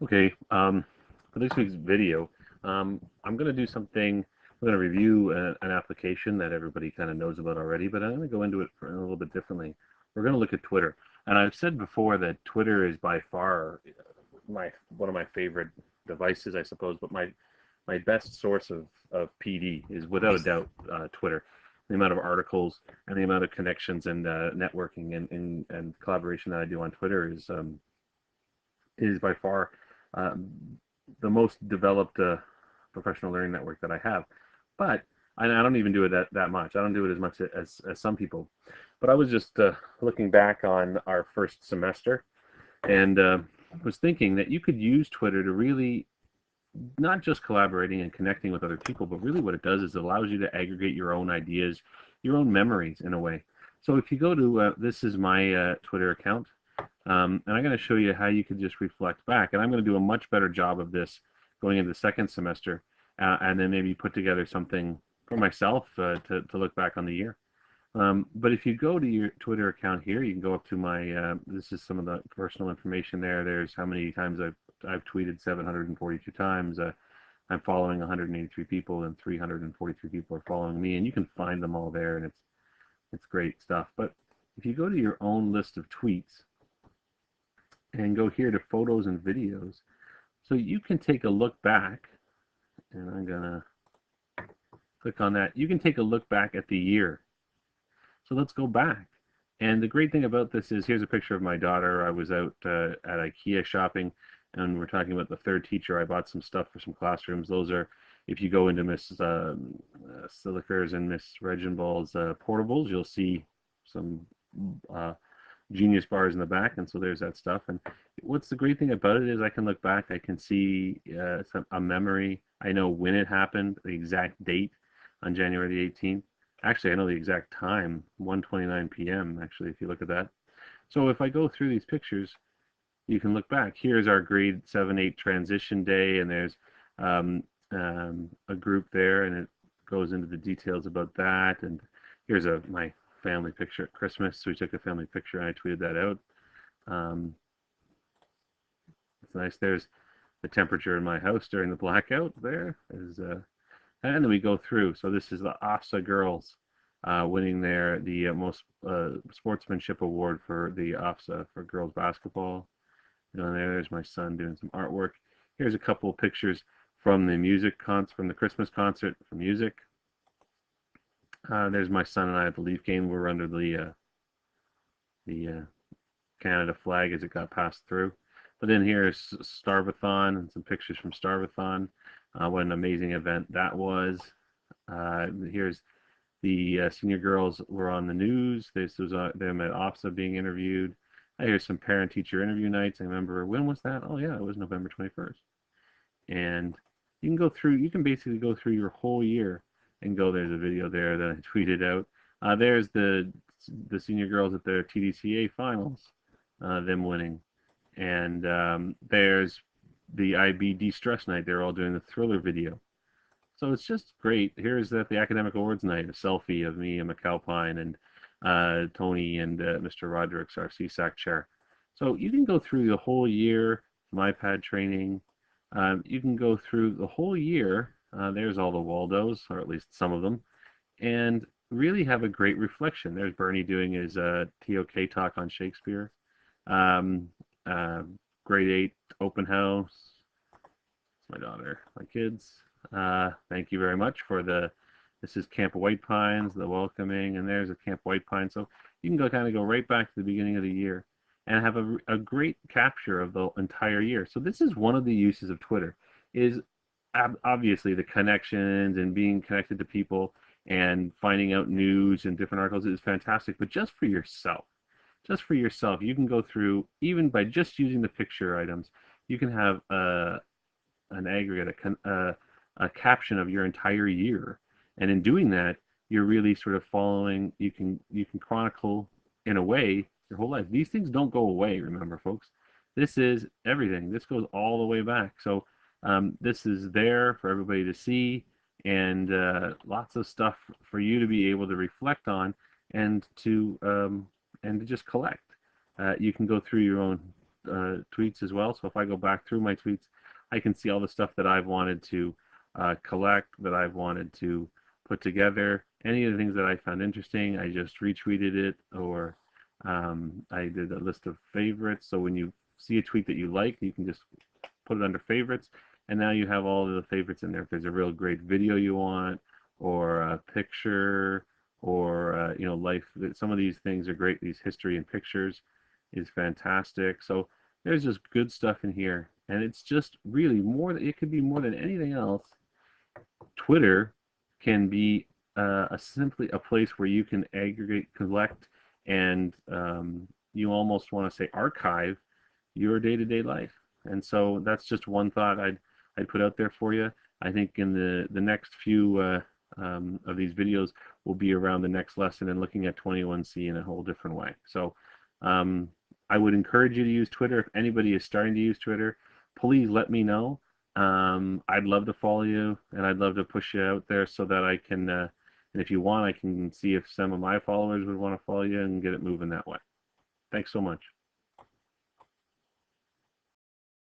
Okay, for this week's video, I'm going to do something. I'm going to review an application that everybody kind of knows about already, but I'm going to go into it a little bit differently. We're going to look at Twitter, and I've said before that Twitter is by far my one of my favorite devices, I suppose, but my best source of PD is without a doubt Twitter. The amount of articles and the amount of connections and networking and collaboration that I do on Twitter is by far um, the most developed professional learning network that I have. But I don't even do it that much. I don't do it as much as some people. But I was just looking back on our first semester and was thinking that you could use Twitter to really not just collaborating and connecting with other people, but really what it does is it allows you to aggregate your own ideas, your own memories in a way. So if you go to this is my Twitter account, and I'm going to show you how you can just reflect back. And I'm going to do a much better job of this going into the second semester, and then maybe put together something for myself to look back on the year. But if you go to your Twitter account here, you can go up to my, this is some of the personal information there. There's how many times I've tweeted 742 times. I'm following 183 people, and 343 people are following me, and you can find them all there, and it's great stuff. But if you go to your own list of tweets and go here to photos and videos, so you can take a look back, and I'm gonna click on that. You can take a look back at the year. So let's go back. And the great thing about this is here's a picture of my daughter. I was out at IKEA shopping, and we're talking about the third teacher. I bought some stuff for some classrooms. Those are, if you go into Miss Siliker's and Miss Reginbald's portables, you'll see some uh, Genius bars in the back, and so there's that stuff. And what's the great thing about it is I can look back, I can see a memory. I know when it happened, the exact date on January the 18th. Actually, I know the exact time, 1:29 p.m. Actually, if you look at that. So if I go through these pictures, you can look back. Here's our grade 7-8 transition day, and there's a group there, and it goes into the details about that. And here's my family picture at Christmas. So we took a family picture, and I tweeted that out. Um, it's nice. There's the temperature in my house during the blackout. And then we go through. So this is the OFSA girls winning the most sportsmanship award for the OFSA for girls basketball. And there's my son doing some artwork. Here's a couple of pictures from from the Christmas concert for music. There's my son and I at the Leaf game. We're under the Canada flag as it got passed through. But then here's Starvathon and some pictures from Starvathon. What an amazing event that was. Here's the senior girls were on the news. This was them at OFSA being interviewed. Here's some parent-teacher interview nights. I remember, when was that? Oh yeah, it was November 21st. And you can basically go through your whole year and go, there's a video there that I tweeted out. There's the senior girls at their TDCA finals, them winning. And there's the IB de-stress night. They're all doing the Thriller video. So it's just great. Here's at the academic awards night, a selfie of me and McAlpine and Tony and Mr. Roderick's our CSAC chair. So you can go through the whole year, some iPad training. You can go through the whole year. There's all the Waldos, or at least some of them, and really have a great reflection. There's Bernie doing his TOK talk on Shakespeare. Um, uh, grade 8 open house. My daughter, my kids. Thank you very much for this is Camp White Pines, the welcoming, and there's a Camp White Pines. So you can kind of go right back to the beginning of the year and have a great capture of the entire year. So this is one of the uses of Twitter, is obviously the connections and being connected to people and finding out news and different articles is fantastic, but just for yourself, you can go through, even by just using the picture items, you can have an aggregate, a caption of your entire year. And in doing that, you're really sort of following, you can chronicle, in a way, your whole life. These things don't go away, remember, folks. This is everything. This goes all the way back. So this is there for everybody to see, and lots of stuff for you to be able to reflect on and to just collect. You can go through your own tweets as well. So if I go back through my tweets, I can see all the stuff that I've wanted to collect, that I've wanted to put together. Any of the things that I found interesting, I just retweeted it, or I did a list of favorites. So when you see a tweet that you like, you can just put it under favorites, and now you have all of the favorites in there. If there's a real great video you want, or a picture, or life. Some of these things are great. These history and pictures is fantastic. So there's just good stuff in here, and it's just really more. It could be more than anything else. Twitter can be simply a place where you can aggregate, collect, and you almost want to say archive your day-to-day life. And so that's just one thought I'd put out there for you. I think in the next few of these videos will be around the next lesson and looking at 21C in a whole different way. So I would encourage you to use Twitter. If anybody is starting to use Twitter, please let me know. I'd love to follow you, and I'd love to push you out there so that I can, and if you want, I can see if some of my followers would want to follow you and get it moving that way. Thanks so much.